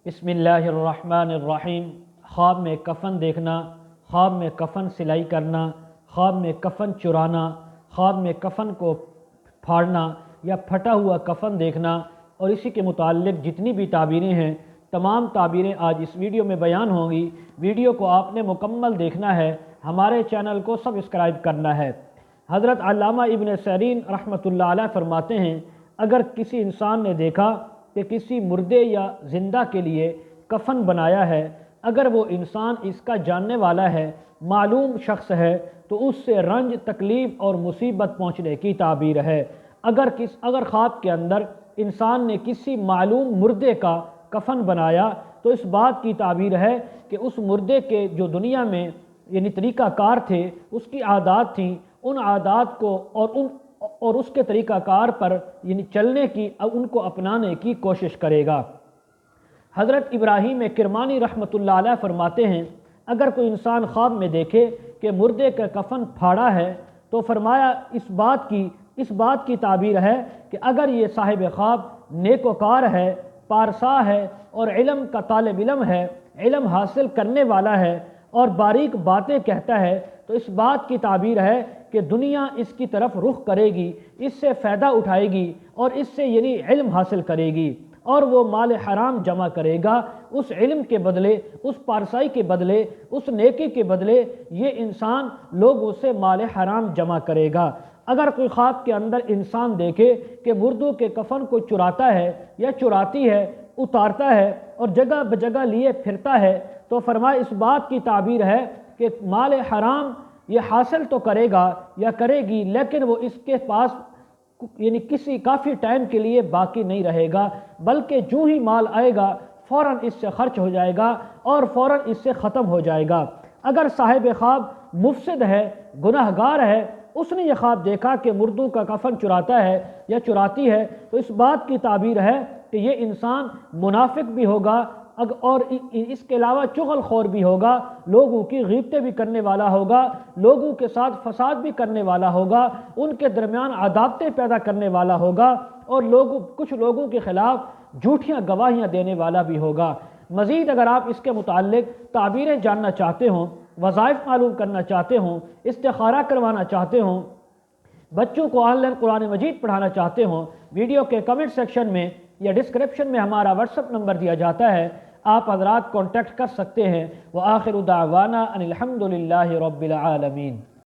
بسم اللہ الرحمن الرحیم۔ خواب میں کفن دیکھنا، خواب میں کفن سلائی کرنا، خواب میں کفن چرانا، خواب میں کفن کو پھاڑنا یا پھٹا ہوا کفن دیکھنا اور اسی کے متعلق جتنی بھی تعبیریں ہیں، تمام تعبیریں آج اس ویڈیو میں بیان ہوں گی۔ ویڈیو کو آپ نے مکمل دیکھنا ہے، ہمارے چینل کو سبسکرائب کرنا ہے۔ حضرت علامہ ابن سیرین رحمۃ اللہ علیہ فرماتے ہیں، اگر کسی انسان نے دیکھا کہ کسی مردے یا زندہ کے لیے کفن بنایا ہے، اگر وہ انسان اس کا جاننے والا ہے، معلوم شخص ہے، تو اس سے رنج، تکلیف اور مصیبت پہنچنے کی تعبیر ہے۔ اگر خواب کے اندر انسان نے کسی معلوم مردے کا کفن بنایا تو اس بات کی تعبیر ہے کہ اس مردے کے جو دنیا میں یعنی طریقہ کار تھے، اس کی عادات تھیں، ان عادات کو اور اس کے طریقہ کار پر یعنی چلنے کی، ان کو اپنانے کی کوشش کرے گا۔ حضرت ابراہیم کرمانی رحمۃ اللہ علیہ فرماتے ہیں، اگر کوئی انسان خواب میں دیکھے کہ مردے کا کفن پھاڑا ہے تو فرمایا اس بات کی تعبیر ہے کہ اگر یہ صاحب خواب نیکوکار ہے، پارسا ہے اور علم کا طالب علم ہے، علم حاصل کرنے والا ہے اور باریک باتیں کہتا ہے، تو اس بات کی تعبیر ہے کہ دنیا اس کی طرف رخ کرے گی، اس سے فائدہ اٹھائے گی اور اس سے یعنی علم حاصل کرے گی اور وہ مال حرام جمع کرے گا۔ اس علم کے بدلے، اس پارسائی کے بدلے، اس نیکی کے بدلے یہ انسان لوگوں سے مال حرام جمع کرے گا۔ اگر کوئی خواب کے اندر انسان دیکھے کہ مردوں کے کفن کو چراتا ہے یا چراتی ہے، اتارتا ہے اور جگہ بجگہ لیے پھرتا ہے، تو فرمایا اس بات کی تعبیر ہے کہ مال حرام یہ حاصل تو کرے گا یا کرے گی، لیکن وہ اس کے پاس یعنی کسی کافی ٹائم کے لیے باقی نہیں رہے گا، بلکہ جو ہی مال آئے گا فوراً اس سے خرچ ہو جائے گا اور فوراً اس سے ختم ہو جائے گا۔ اگر صاحب خواب مفسد ہے، گناہگار ہے، اس نے یہ خواب دیکھا کہ مردوں کا کفن چراتا ہے یا چراتی ہے، تو اس بات کی تعبیر ہے کہ یہ انسان منافق بھی ہوگا اور اس کے علاوہ چغل خور بھی ہوگا، لوگوں کی غیبتیں بھی کرنے والا ہوگا، لوگوں کے ساتھ فساد بھی کرنے والا ہوگا، ان کے درمیان عداوتیں پیدا کرنے والا ہوگا اور کچھ لوگوں کے خلاف جھوٹیاں گواہیاں دینے والا بھی ہوگا۔ مزید اگر آپ اس کے متعلق تعبیریں جاننا چاہتے ہوں، وظائف معلوم کرنا چاہتے ہوں، استخارہ کروانا چاہتے ہوں، بچوں کو آن لائن قرآن مجید پڑھانا چاہتے ہوں، ویڈیو کے کمنٹ سیکشن میں یا ڈسکرپشن میں ہمارا واٹس ایپ نمبر دیا جاتا ہے، آپ حضرات کانٹیکٹ کر سکتے ہیں۔ وآخر دعوانا ان الحمد للہ رب العالمین۔